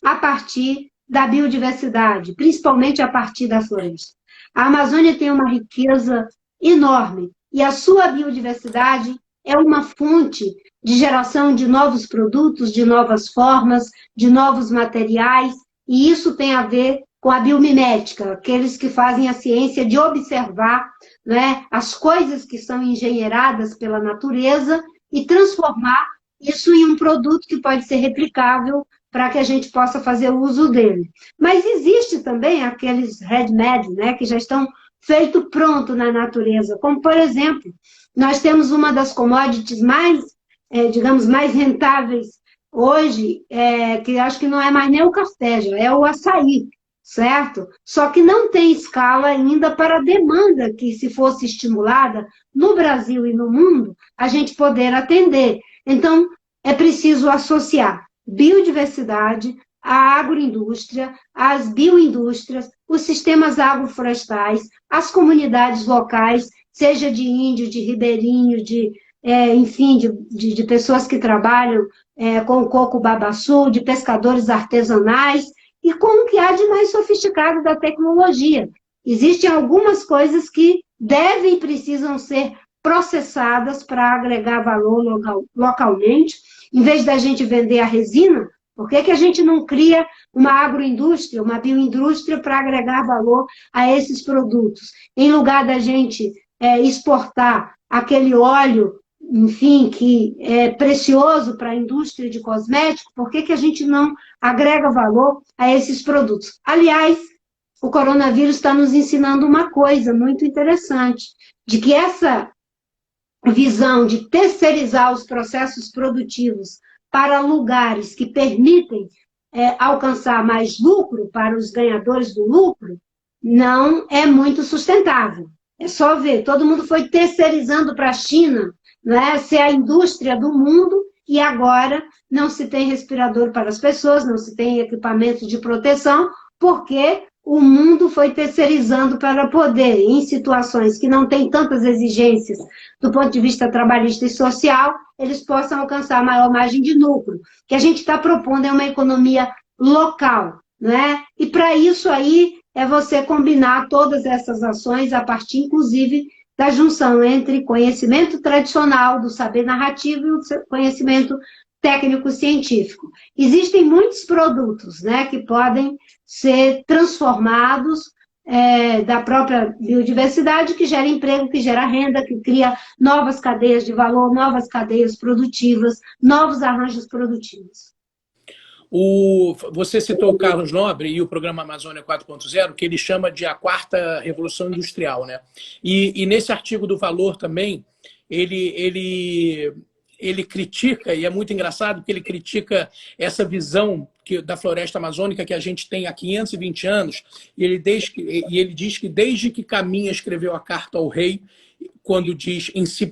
a partir da biodiversidade, principalmente a partir da floresta. A Amazônia tem uma riqueza enorme, e a sua biodiversidade é uma fonte de geração de novos produtos, de novas formas, de novos materiais, e isso tem a ver com a biomimética, aqueles que fazem a ciência de observar, né, as coisas que são engenheiradas pela natureza e transformar isso em um produto que pode ser replicável para que a gente possa fazer o uso dele. Mas existe também aqueles ready-made, né, que já estão feito pronto na natureza, como, por exemplo, nós temos uma das commodities mais, digamos, mais rentáveis hoje, que acho que não é mais nem o café, já é o açaí, certo? Só que não tem escala ainda para a demanda que, se fosse estimulada no Brasil e no mundo, a gente poder atender. Então, é preciso associar biodiversidade, a agroindústria, as bioindústrias, os sistemas agroflorestais, as comunidades locais, seja de índio, de ribeirinho, enfim, de pessoas que trabalham com o coco babaçu, de pescadores artesanais, e com o que há de mais sofisticado da tecnologia. Existem algumas coisas que devem e precisam ser processadas para agregar valor localmente. Em vez da gente vender a resina, por que a gente não cria uma agroindústria, uma bioindústria para agregar valor a esses produtos? Em lugar da gente exportar aquele óleo, enfim, que é precioso para a indústria de cosméticos, por que a gente não agrega valor a esses produtos? Aliás, o coronavírus está nos ensinando uma coisa muito interessante, de que essa visão de terceirizar os processos produtivos para lugares que permitem alcançar mais lucro para os ganhadores do lucro, não é muito sustentável. É só ver, todo mundo foi terceirizando para a China, né, ser a indústria do mundo, e agora não se tem respirador para as pessoas, não se tem equipamento de proteção, porque o mundo foi terceirizando para poder, em situações que não tem tantas exigências do ponto de vista trabalhista e social, eles possam alcançar maior margem de lucro. O que a gente está propondo é uma economia local, né? E para isso aí é você combinar todas essas ações a partir, inclusive, da junção entre conhecimento tradicional, do saber narrativo, e o conhecimento técnico-científico. Existem muitos produtos, né, que podem ser transformados da própria biodiversidade, que gera emprego, que gera renda, que cria novas cadeias de valor, novas cadeias produtivas, novos arranjos produtivos. Você citou o Carlos Nobre e o programa Amazônia 4.0, que ele chama de a quarta revolução industrial, né? E nesse artigo do Valor também, ele critica, e é muito engraçado que ele critica essa visão da floresta amazônica que a gente tem há 520 anos, e ele diz que desde que Caminha escreveu a Carta ao Rei, quando diz em se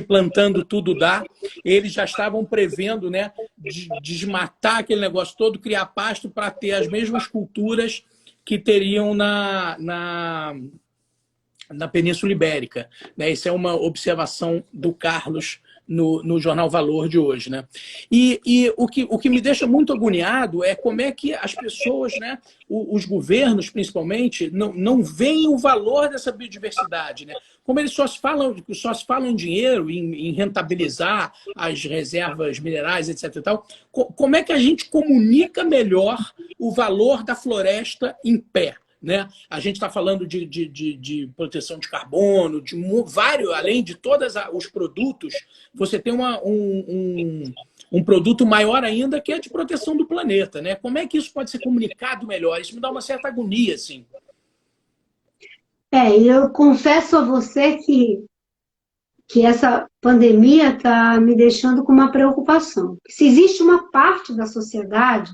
plantando tudo dá, eles já estavam prevendo, né, desmatar aquele negócio todo, criar pasto para ter as mesmas culturas que teriam na Península Ibérica, né? Isso é uma observação do Carlos no Jornal Valor de hoje, né? E o que me deixa muito agoniado é como é que as pessoas, né, os governos principalmente, não veem o valor dessa biodiversidade, né? Como eles só se falam em dinheiro, em rentabilizar as reservas minerais, etc. e tal, como é que a gente comunica melhor o valor da floresta em pé? Né? A gente está falando de proteção de carbono, de vários, além de todos os produtos, você tem um produto maior ainda que é de proteção do planeta. Né? Como é que isso pode ser comunicado melhor? Isso me dá uma certa agonia, assim. Eu confesso a você que essa pandemia está me deixando com uma preocupação. Se existe uma parte da sociedade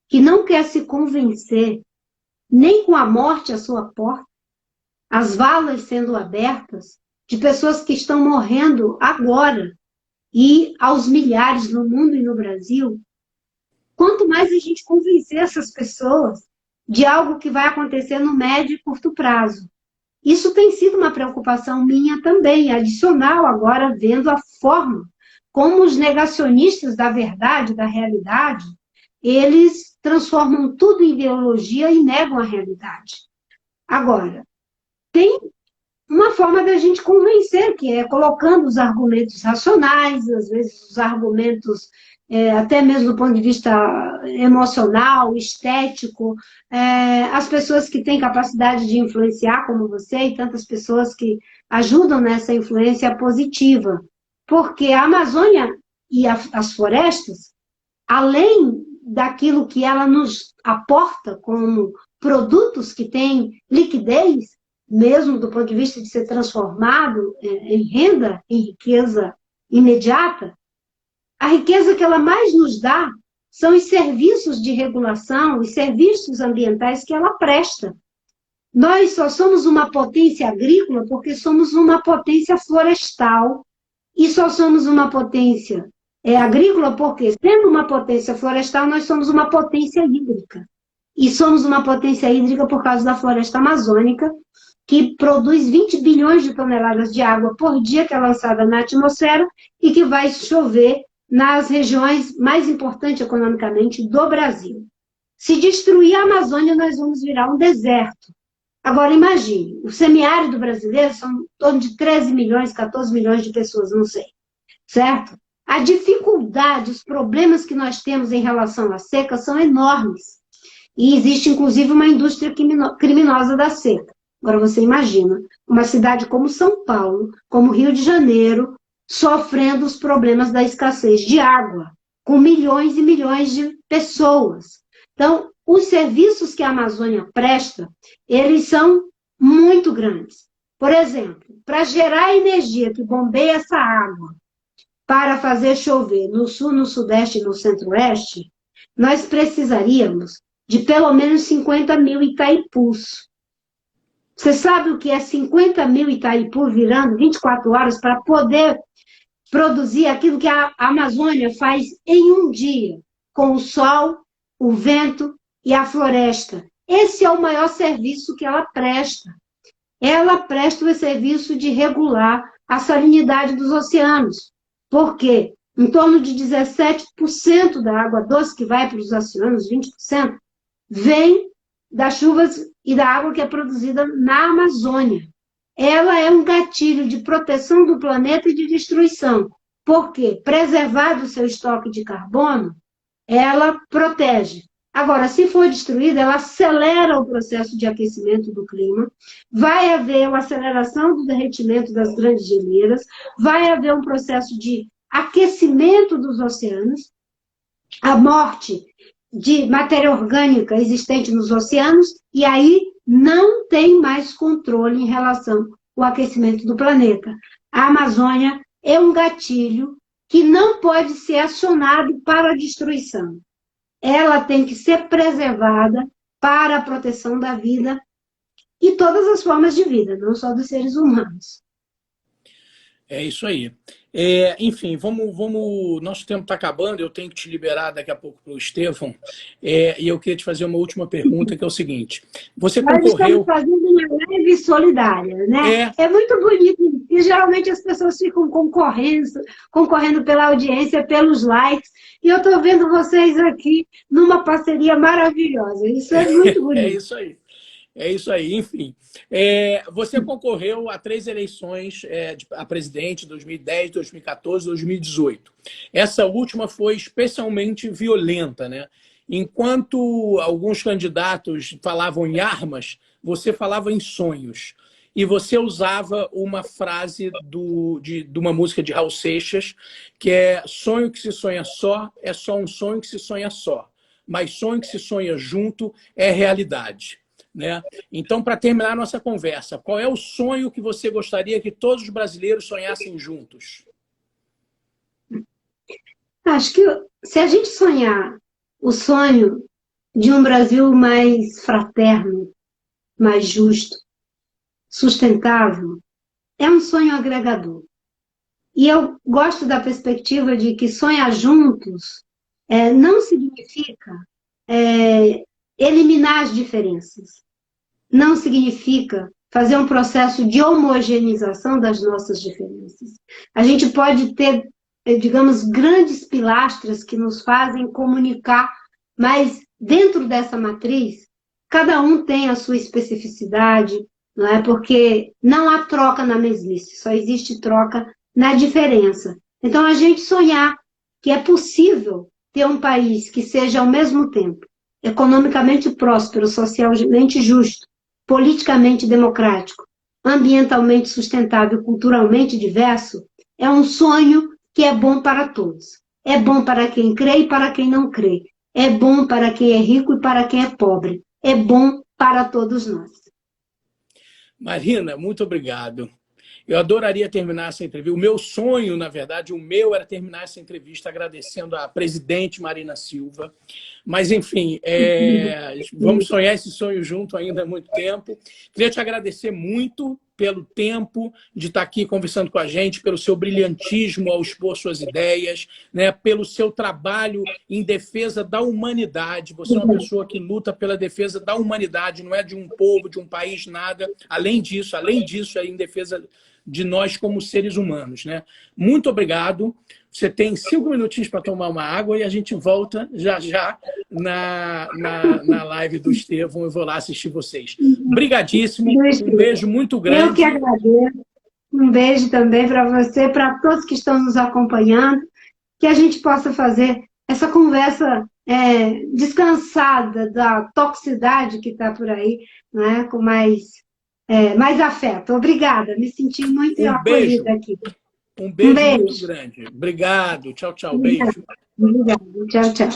que não quer se convencer nem com a morte à sua porta, as valas sendo abertas, de pessoas que estão morrendo agora, e aos milhares no mundo e no Brasil, quanto mais a gente convencer essas pessoas de algo que vai acontecer no médio e curto prazo. Isso tem sido uma preocupação minha também, adicional agora, vendo a forma como os negacionistas da verdade, da realidade, eles transformam tudo em ideologia e negam a realidade. Agora, tem uma forma da gente convencer, que é colocando os argumentos racionais, às vezes os argumentos, até mesmo do ponto de vista emocional, estético, as pessoas que têm capacidade de influenciar, como você, e tantas pessoas que ajudam nessa influência positiva. Porque a Amazônia e as florestas, além daquilo que ela nos aporta como produtos que têm liquidez, mesmo do ponto de vista de ser transformado em renda, em riqueza imediata, a riqueza que ela mais nos dá são os serviços de regulação, os serviços ambientais que ela presta. Nós só somos uma potência agrícola porque somos uma potência florestal e só somos uma potência agrícola porque, sendo uma potência florestal, nós somos uma potência hídrica. E somos uma potência hídrica por causa da floresta amazônica, que produz 20 bilhões de toneladas de água por dia, que é lançada na atmosfera, e que vai chover nas regiões mais importantes economicamente do Brasil. Se destruir a Amazônia, nós vamos virar um deserto. Agora, imagine, o semiárido brasileiro são em torno de 13 milhões, 14 milhões de pessoas, não sei, certo? A dificuldade, os problemas que nós temos em relação à seca são enormes. E existe, inclusive, uma indústria criminosa da seca. Agora, você imagina, uma cidade como São Paulo, como Rio de Janeiro, sofrendo os problemas da escassez de água, com milhões e milhões de pessoas. Então, os serviços que a Amazônia presta, eles são muito grandes. Por exemplo, para gerar energia que bombeia essa água, para fazer chover no sul, no sudeste e no centro-oeste, nós precisaríamos de pelo menos 50 mil Itaipus. Você sabe o que é 50 mil Itaipu virando 24 horas para poder produzir aquilo que a Amazônia faz em um dia, com o sol, o vento e a floresta? Esse é o maior serviço que ela presta. Ela presta o serviço de regular a salinidade dos oceanos. Porque em torno de 17% da água doce que vai para os oceanos, 20%, vem das chuvas e da água que é produzida na Amazônia. Ela é um gatilho de proteção do planeta e de destruição. Porque preservar do seu estoque de carbono, ela protege. Agora, se for destruída, ela acelera o processo de aquecimento do clima, vai haver uma aceleração do derretimento das grandes geleiras, vai haver um processo de aquecimento dos oceanos, a morte de matéria orgânica existente nos oceanos, e aí não tem mais controle em relação ao aquecimento do planeta. A Amazônia é um gatilho que não pode ser acionado para a destruição. Ela tem que ser preservada para a proteção da vida e todas as formas de vida, não só dos seres humanos. É isso aí. Enfim, nosso tempo está acabando, eu tenho que te liberar daqui a pouco para o Estevão, e eu queria te fazer uma última pergunta, que é o seguinte. Você concorreu... Nós estamos fazendo uma live solidária, né? É muito bonito, e geralmente as pessoas ficam concorrendo pela audiência, pelos likes, e eu estou vendo vocês aqui numa parceria maravilhosa. Isso é muito bonito. É isso aí. É isso aí, enfim. Você concorreu a 3 eleições a presidente, 2010, 2014 e 2018. Essa última foi especialmente violenta, né? Enquanto alguns candidatos falavam em armas, você falava em sonhos. E você usava uma frase de uma música de Raul Seixas, que é: sonho que se sonha só é só um sonho que se sonha só, mas sonho que se sonha junto é realidade. Né? Então, para terminar a nossa conversa, qual é o sonho que você gostaria que todos os brasileiros sonhassem juntos? Acho que se a gente sonhar o sonho de um Brasil mais fraterno, mais justo, sustentável, é um sonho agregador. E eu gosto da perspectiva de que sonhar juntos não significa eliminar as diferenças. Não significa fazer um processo de homogeneização das nossas diferenças. A gente pode ter, digamos, grandes pilastras que nos fazem comunicar, mas dentro dessa matriz, cada um tem a sua especificidade, não é? Porque não há troca na mesmice, só existe troca na diferença. Então, a gente sonhar que é possível ter um país que seja, ao mesmo tempo, economicamente próspero, socialmente justo, politicamente democrático, ambientalmente sustentável, culturalmente diverso, é um sonho que é bom para todos. É bom para quem crê e para quem não crê. É bom para quem é rico e para quem é pobre. É bom para todos nós. Marina, muito obrigado. Eu adoraria terminar essa entrevista. O meu sonho, na verdade, era terminar essa entrevista agradecendo a presidente Marina Silva. Mas, enfim, vamos sonhar esse sonho junto ainda há muito tempo. Queria te agradecer muito pelo tempo de estar aqui conversando com a gente, pelo seu brilhantismo ao expor suas ideias, né, pelo seu trabalho em defesa da humanidade. Você é uma pessoa que luta pela defesa da humanidade, não é de um povo, de um país, nada. Além disso, é em defesa de nós como seres humanos, né? Muito obrigado. Você tem 5 minutinhos para tomar uma água e a gente volta já na live do Estevão. Eu vou lá assistir vocês. Obrigadíssimo. Um beijo muito grande. Eu que agradeço. Um beijo também para você, para todos que estão nos acompanhando, que a gente possa fazer essa conversa descansada da toxicidade que está por aí, né? Com mais afeto. Obrigada, me senti muito acolhida aqui. Um beijo muito grande. Obrigado. Tchau, tchau. Beijo. Obrigada. Tchau, tchau.